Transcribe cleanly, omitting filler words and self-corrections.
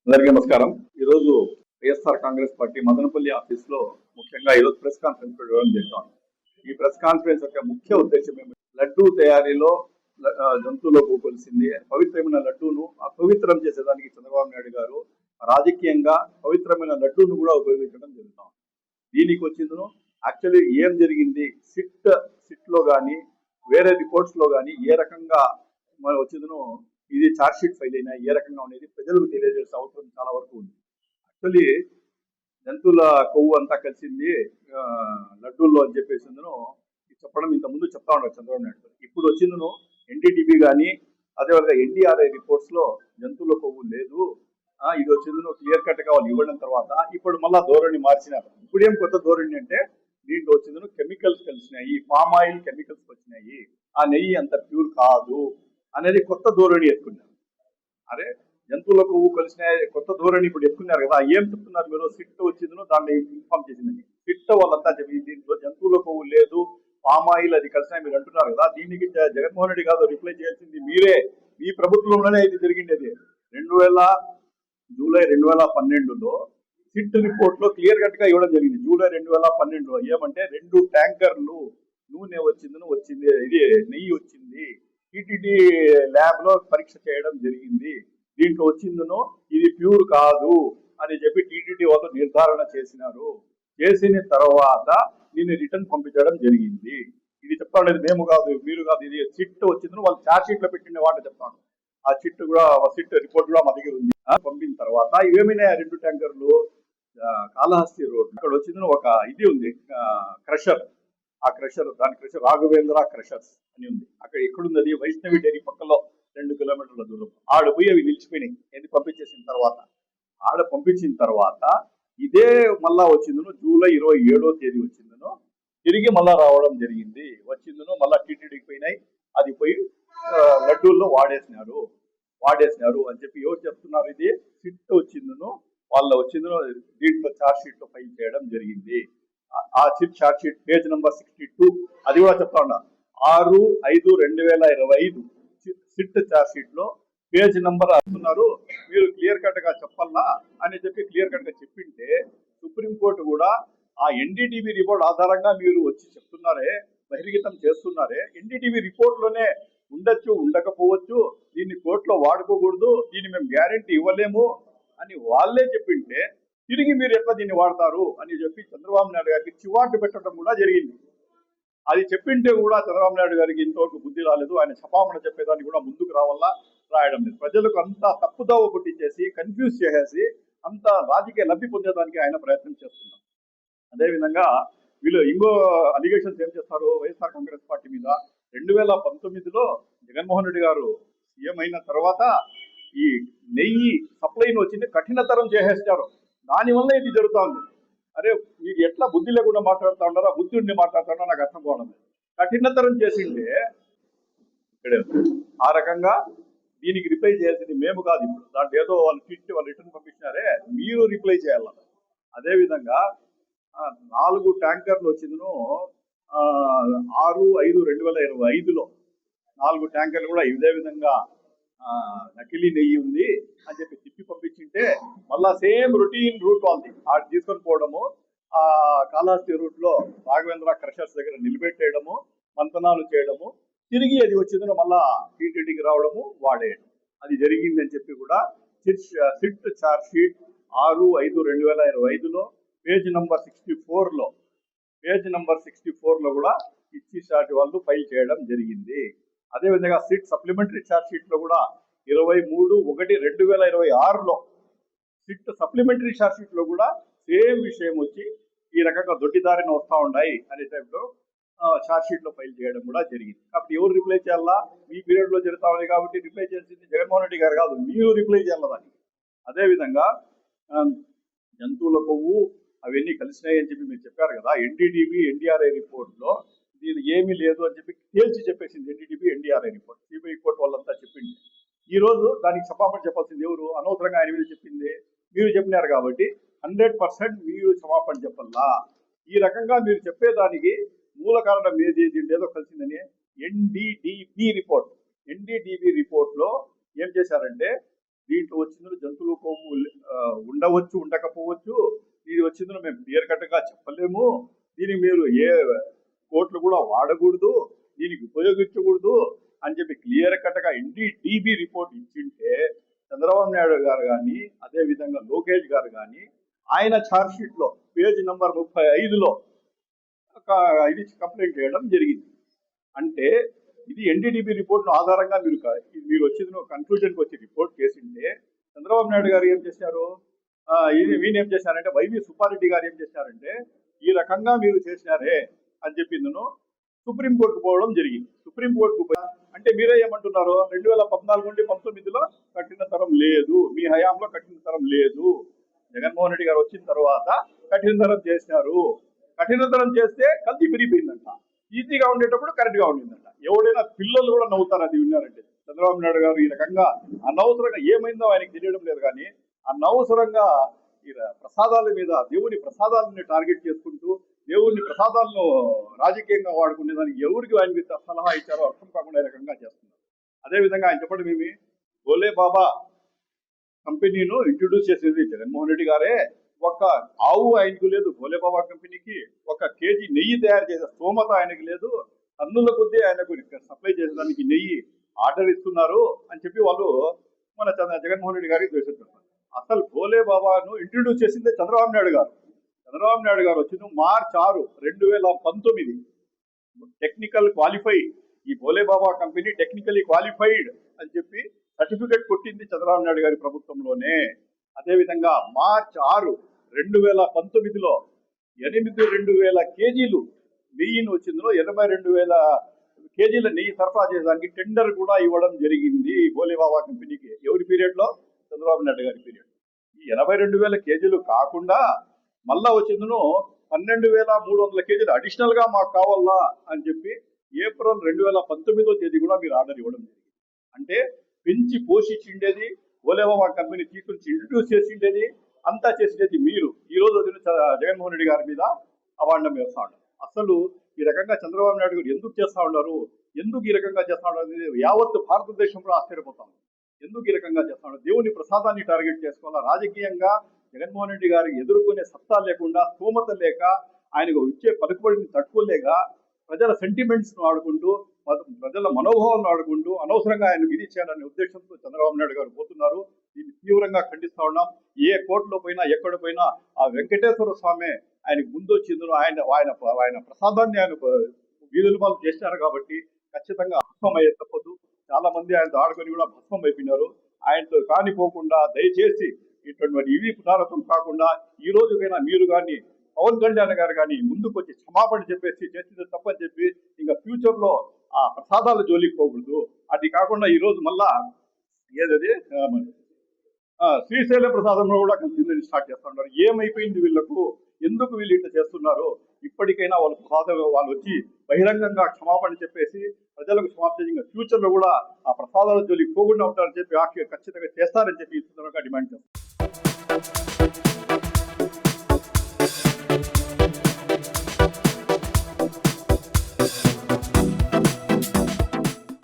అందరికీ నమస్కారం. ఈరోజు వైఎస్ఆర్ కాంగ్రెస్ పార్టీ మదనపల్లి ఆఫీస్ లో ముఖ్యంగా ఈరోజు ప్రెస్ కాన్ఫరెన్స్ పెట్టడం జరిగాం. ఈ ప్రెస్ కాన్ఫరెన్స్ యొక్క ముఖ్య ఉద్దేశం ఏమిటి? లడ్డూ తయారీలో జంతువులకు కొలిసింది పవిత్రమైన లడ్డూను అపవిత్రం చేసేదానికి చంద్రబాబు నాయుడు గారు రాజకీయంగా పవిత్రమైన లడ్డూను కూడా ఉపయోగించడం జరుగుతాం. దీనికి వచ్చిందను యాక్చువల్లీ ఏం జరిగింది, సిట్ లో కానీ వేరే రిపోర్ట్స్ లో కానీ ఏ రకంగా మన వచ్చిందను ఇది ఛార్జ్ షీట్ ఫైల్ అయినా ఏ రకంగా అనేది ప్రజలకు తెలియజేసే అవసరం చాలా వరకు ఉంది. యాక్చువల్లీ జంతువుల కొవ్వు అంతా కలిసింది లడ్డూల్లో అని చెప్పేసిందను చెప్పడం ఇంతకుముందు చెప్తా ఉన్నారు చంద్రబాబు నాయుడు. ఇప్పుడు వచ్చిందను ఎన్డీటీబీ కానీ అదేవిధంగా ఎన్డీఆర్ఐ రిపోర్ట్స్ లో జంతువుల కొవ్వు లేదు, ఇది వచ్చిందను క్లియర్ కట్ గా వాళ్ళు ఇవ్వడం తర్వాత ఇప్పుడు మళ్ళా ధోరణి మార్చినారు. ఇప్పుడు ఏం కొత్త ధోరణి అంటే దీంట్లో వచ్చిందను కెమికల్స్ కలిసినాయి, పామ్ ఆయిల్ కెమికల్స్ వచ్చినాయి, ఆ నెయ్యి అంత ప్యూర్ కాదు అనేది కొత్త ధోరణి ఎత్తుకున్నారు. అరే జంతువుల కొవ్వు కలిసిన కొత్త ధోరణి ఇప్పుడు ఎత్తుకున్నారు కదా, ఏం చెప్తున్నారు మీరు? సిట్ వచ్చిందను దాన్ని ఇన్ఫార్మ్ చేసిందని సిట్ వాళ్ళంతా చెప్పి దీంట్లో జంతువుల కొవ్వు లేదు, పామాయిల్ అది కలిసినా మీరు అంటున్నారు కదా. దీనికి జగన్మోహన్ రెడ్డి కాదు రిప్లై చేయాల్సింది మీరే. మీ ప్రభుత్వంలోనే ఇది జరిగిండేది. జూలై 2012లో సిట్ రిపోర్ట్ లో క్లియర్ కట్ గా ఇవ్వడం జరిగింది. జూలై 2012లో ఏమంటే 2 ట్యాంకర్లు నూనె వచ్చింది, ఇది నెయ్యి వచ్చింది, టీటీడీ ల్యాబ్ లో పరీక్ష చేయడం జరిగింది, దీంట్లో వచ్చిందను ఇది ప్యూర్ కాదు అని చెప్పి టీటీడీ వాళ్ళు నిర్ధారణ చేసినారు. చేసిన తర్వాత దీన్ని రిటర్న్ పంపించడం జరిగింది. ఇది చెప్తా ఉండేది మేము కాదు, మీరు కాదు, ఇది సిట్ వచ్చిందని వాళ్ళు ఛార్జ్ షీట్ లో పెట్టిన వాటి చెప్తాను. ఆ సిట్ రిపోర్ట్ కూడా మా దగ్గర ఉంది. పంపిన తర్వాత ఇవేమైనా 2 ట్యాంకర్లు కాళహస్తి రోడ్ అక్కడ వచ్చిందని ఒక ఇది ఉంది క్రషర్, ఆ క్రషర్ దాని క్రషర్ రాఘవేంద్ర క్రషర్స్ అని ఉంది. అక్కడ ఎక్కడుంది? అది వైష్ణవి డైరీ పక్కలో 2 కిలోమీటర్ల దూరం. ఆడ పోయి అవి నిలిచిపోయినాయి. ఇది పంపించేసిన తర్వాత ఇదే మళ్ళా వచ్చిందను జూలై 27వ తేదీ వచ్చిందను తిరిగి మళ్ళా రావడం జరిగింది. వచ్చిందను మళ్ళా టీటీడీకి పోయినాయి, అది పోయి లడ్డూల్లో వాడేసినారు అని చెప్పి ఎవరు చెప్తున్నారు? ఇది సిట్ వచ్చిందను వాళ్ళ వచ్చిందను దీంట్లో ఛార్జ్ షీట్ లో ఫైల్ చేయడం జరిగింది. ఆ SIT charge sheet page number 62 అది కూడా చెప్తా ఉన్నా. 6/5/2025 సిట్ ఛార్జ్ షీట్ లో పేజ్ నెంబర్ అంటున్నారు. మీరు క్లియర్ కట్ గా చెప్పాలా అని చెప్పి క్లియర్ కట్ గా చెప్పింటే సుప్రీంకోర్టు కూడా ఆ ఎన్డీటీవీ రిపోర్ట్ ఆధారంగా మీరు వచ్చి చెప్తున్నారే, బహిర్గతం చేస్తున్నారే, ఎన్డీటీవీ రిపోర్ట్ లోనే ఉండొచ్చు ఉండకపోవచ్చు, దీన్ని కోర్టులో వాడుకోకూడదు, దీన్ని మేము గ్యారెంటీ ఇవ్వలేము అని వాళ్ళే చెప్పింటే తిరిగి మీరు ఎట్లా దీన్ని వాడతారు అని చెప్పి చంద్రబాబు నాయుడు గారికి చివాటు పెట్టడం కూడా జరిగింది. అది చెప్పింటే కూడా చంద్రబాబు నాయుడు గారికి ఇంతవరకు బుద్ధి రాలేదు. ఆయన క్షమాపణ చెప్పేదాన్ని కూడా ముందుకు రాయడం లేదు. ప్రజలకు అంతా తప్పుదోవ పుట్టించేసి కన్ఫ్యూజ్ చేసేసి అంత రాజకీయ లబ్ధి పొందేదానికి ఆయన ప్రయత్నం చేస్తున్నారు. అదేవిధంగా వీళ్ళు ఇంకో అలిగేషన్స్ ఏం చేస్తారు వైఎస్ఆర్ కాంగ్రెస్ పార్టీ మీద? 2019లో జగన్మోహన్ రెడ్డి గారు సీఎం అయిన తర్వాత ఈ నెయ్యి సప్లైని వచ్చింది కఠినతరం చేసేస్తారు. దానివల్ల ఇది జరుగుతుంది. అరే మీరు ఎట్లా బుద్ధి లేకుండా మాట్లాడుతూ ఉన్నారో, బుద్ధి ఉండి మాట్లాడుతూ ఉన్నారో నాకు అర్థం కావడం లేదు. కఠినతరం చేసిండే ఇక్కడే ఆ రకంగా దీనికి రిప్లై చేయాల్సింది మేము కాదు. ఇప్పుడు దాంట్లో ఏదో వాళ్ళు రిటర్న్ పంపించినారే, మీరు రిప్లై చేయాల. అదేవిధంగా 4 ట్యాంకర్లు వచ్చిందను 6/5/2025లో 4 ట్యాంకర్లు కూడా ఇదే విధంగా నకిలీ నెయ్యి ఉంది అని చెప్పి తిప్పి పంపించింటే మళ్ళా సేమ్ రొటీన్ రూట్ వాళ్ళది ఆడ తీసుకొని పోవడము, ఆ కాళహస్తి రూట్ లో రాఘవేంద్ర క్రషర్స్ దగ్గర నిలబెట్టేయడము, మంతనాలు చేయడము, తిరిగి అది వచ్చిందని మళ్ళా టీటీడీకి రావడము, వాడేయడం, అది జరిగిందని చెప్పి కూడా సిట్ ఛార్జ్ షీట్ 6/5/2025లో పేజ్ నెంబర్ 64లో కూడా ఇచ్చి షార్ట్ వాళ్ళు ఫైల్ చేయడం జరిగింది. అదేవిధంగా సిట్ సప్లిమెంటరీ ఛార్జ్ షీట్ లో కూడా 23/1/2026లో సిట్ సప్లిమెంటరీ ఛార్జ్ షీట్ లో కూడా సేమ్ విషయం వచ్చి ఈ రకంగా దొడ్డిదారిన వస్తూ ఉన్నాయి అనే టైంలో ఛార్జ్ షీట్ లో ఫైల్ చేయడం కూడా జరిగింది. కాబట్టి ఎవరు రిప్లై చేయాలా? మీ పీరియడ్ లో జరుగుతా ఉంది కాబట్టి రిప్లై చేసింది జగన్మోహన్ రెడ్డి గారు కాదు, మీరు రిప్లై చేయాలి దానికి. అదేవిధంగా జంతువుల కొవ్వు అవన్నీ కలిసినాయని చెప్పి మీరు చెప్పారు కదా. ఎన్డీటీవీ ఎన్డీఆర్ఐ రిపోర్ట్ లో దీని ఏమీ లేదు అని చెప్పి తేల్చి చెప్పేసింది NDTV NDRI report. CBI court వాళ్ళంతా చెప్పింది. ఈ రోజు దానికి క్షమాపణ చెప్పాల్సింది ఎవరు? అనవసరంగా ఆయన మీద చెప్పింది మీరు చెప్పినారు కాబట్టి 100% మీరు క్షమాపణ చెప్పాలా. ఈ రకంగా మీరు చెప్పేదానికి మూల కారణం ఏది? దీంట్లో ఏదో కలిసిందని ఎన్డీటీవీ రిపోర్ట్ లో ఏం చేశారంటే దీంట్లో వచ్చిందో జంతువుల కొవ్వు ఉండవచ్చు ఉండకపోవచ్చు, ఇది వచ్చిందో మేము క్లియర్ కట్ గా చెప్పలేము, దీన్ని మీరు ఏ కోర్టులు కూడా వాడకూడదు, దీనికి ఉపయోగించకూడదు అని చెప్పి క్లియర్ కట్ గా ఎన్డీటీబీ రిపోర్ట్ ఇచ్చింటే చంద్రబాబు నాయుడు గారు కానీ అదే విధంగా లోకేష్ గారు కానీ ఆయన ఛార్జ్ షీట్ లో పేజ్ నంబర్ 35లో ఇది కంప్లైంట్ చేయడం జరిగింది. అంటే ఇది ఎన్డీటీబీ రిపోర్ట్ ఆధారంగా మీరు వచ్చిన కన్క్లూజన్కి వచ్చి రిపోర్ట్ చేసింటే చంద్రబాబు నాయుడు గారు ఏం చేశారు, వీళ్ళు ఏం చేశారంటే వైవి సుబ్బారెడ్డి గారు ఏం చేశారంటే ఈ రకంగా మీరు చేసినారే అని చెప్పి సుప్రీంకోర్టుకు పోవడం జరిగింది. సుప్రీంకోర్టుకు అంటే మీరే ఏమంటున్నారు, 2014 నుండి 19లో కఠిన తరం లేదు, మీ హయాంలో కఠిన తరం లేదు, జగన్మోహన్ రెడ్డి గారు వచ్చిన తర్వాత కఠినతరం చేసినారు, కఠినతరం చేస్తే కల్తీ పెరిగిపోయిందంట, ఈజీగా ఉండేటప్పుడు కరెక్ట్ గా ఉండిందంట. ఎవడైనా పిల్లలు కూడా నవ్వుతారు అది విన్నారంటే. చంద్రబాబు నాయుడు గారు ఈ రకంగా అనవసరంగా ఏమైందో ఆయనకి తెలియడం లేదు కానీ అనవసరంగా ఈ ప్రసాదాల మీద దేవుని ప్రసాదాలని టార్గెట్ చేసుకుంటూ దేవుని ప్రసాదాలను రాజకీయంగా వాడుకునే దానికి ఎవరికి ఆయనకి సలహా ఇచ్చారో అర్థం కాకుండా ఈ రకంగా చేస్తున్నారు. అదేవిధంగా ఆయన చెప్పడం ఏమి, భోలే బాబా కంపెనీను ఇంట్రొడ్యూస్ చేసేది జగన్మోహన్ రెడ్డి గారే, ఒక ఆవు ఆయనకు లేదు, భోలే బాబా కంపెనీకి 1 కేజీ నెయ్యి తయారు చేసే స్తోమత ఆయనకు లేదు, టన్నుల కొద్దీ ఆయనకు సప్లై చేసేదానికి నెయ్యి ఆర్డర్ ఇస్తున్నారు అని చెప్పి వాళ్ళు మన జగన్మోహన్ రెడ్డి గారికి ద్వేషిస్తున్నారు. అసలు భోలే బాబాను ఇంట్రొడ్యూస్ చేసిందే చంద్రబాబు నాయుడు గారు. చంద్రబాబు నాయుడు గారు వచ్చిన మార్చి 6, 2019 టెక్నికల్ క్వాలిఫై, ఈ భోలే బాబా కంపెనీ టెక్నికలీ క్వాలిఫైడ్ అని చెప్పి సర్టిఫికెట్ కొట్టింది చంద్రబాబు నాయుడు గారి ప్రభుత్వంలోనే. అదేవిధంగా మార్చి 6, 2019లో 82,000 కేజీలు నెయ్యిని వచ్చిందో 82,000 కేజీల నెయ్యి సరఫరా చేయడానికి టెండర్ కూడా ఇవ్వడం జరిగింది భోలే బాబా కంపెనీకి. ఎవరి పీరియడ్ లో? చంద్రబాబు నాయుడు గారి పీరియడ్. ఈ 82,000 కేజీలు కాకుండా మళ్ళా వచ్చిందను 12,300 కేజీలు అడిషనల్ గా మాకు కావాలా అని చెప్పి ఏప్రిల్ 2019వ తేదీ కూడా మీరు ఆర్డర్ ఇవ్వడం జరిగింది. అంటే పెంచి పోషించిండేది భోలే బాబా కంపెనీ తీసుకుని ఇంట్రడ్యూస్ చేసిండేది అంతా చేసిండేది మీరు. ఈ రోజు జగన్మోహన్ రెడ్డి గారి మీద అవాండం వేస్తా ఉన్నారు. అసలు ఈ రకంగా చంద్రబాబు నాయుడు గారు ఎందుకు చేస్తా ఉన్నారు, ఎందుకు ఈ రకంగా చేస్తా ఉన్నారు అనేది యావత్ భారతదేశంలో ఆశ్చర్యపోతాం. ఎందుకు ఈ రకంగా చేస్తా ఉన్నారు? దేవుని ప్రసాదాన్ని టార్గెట్ చేసుకోవాలా, రాజకీయంగా జగన్మోహన్ రెడ్డి గారికి ఎదుర్కొనే సత్తా లేకుండా, స్థోమత లేక, ఆయనకు ఇచ్చే పలుకుబడిని తట్టుకోలేక, ప్రజల సెంటిమెంట్స్ ను ఆడుకుంటూ, ప్రజల మనోభావాలను ఆడుకుంటూ అనవసరంగా ఆయనకు ఇది చేయాలనే ఉద్దేశంతో చంద్రబాబు నాయుడు గారు పోతున్నారు. దీన్ని తీవ్రంగా ఖండిస్తా ఉన్నాం. ఏ కోర్టులో పోయినా ఎక్కడ పోయినా ఆ వెంకటేశ్వర స్వామి ఆయనకు ముందు వచ్చిందో ఆయన ప్రసాదాన్ని ఆయన వీధుల పాలు చేశారు కాబట్టి ఖచ్చితంగా భస్మం అయ్యే తప్పదు. చాలా మంది ఆయనతో ఆడుకొని కూడా భస్మం అయిపోయినారు. ఆయనతో కానిపోకుండా దయచేసి ఇటువంటి ఇవి పునరావృతం కాకుండా ఈ రోజుకైనా మీరు కానీ పవన్ కళ్యాణ్ గారు కానీ ముందుకు వచ్చి క్షమాపణ చెప్పేసి చేసింది తప్పని చెప్పి ఇంకా ఫ్యూచర్ లో ఆ ప్రసాదాల జోలికి పోకూడదు. అది కాకుండా ఈ రోజు మళ్ళా ఏదది శ్రీశైల ప్రసాదంలో కూడా కిందని స్టార్ట్ చేస్తూ ఉంటారు. ఏమైపోయింది వీళ్ళకు, ఎందుకు వీళ్ళు ఇట్లా చేస్తున్నారు? ఇప్పటికైనా వాళ్ళు వచ్చి బహిరంగంగా క్షమాపణ చెప్పేసి ప్రజలకు క్షమాపణ ఫ్యూచర్ లో కూడా ఆ ప్రసాదాల జోలికి పోకుండా ఉంటారని చెప్పి ఖచ్చితంగా చేస్తారని చెప్పి ఈ సందర్భంగా డిమాండ్ చేస్తారు.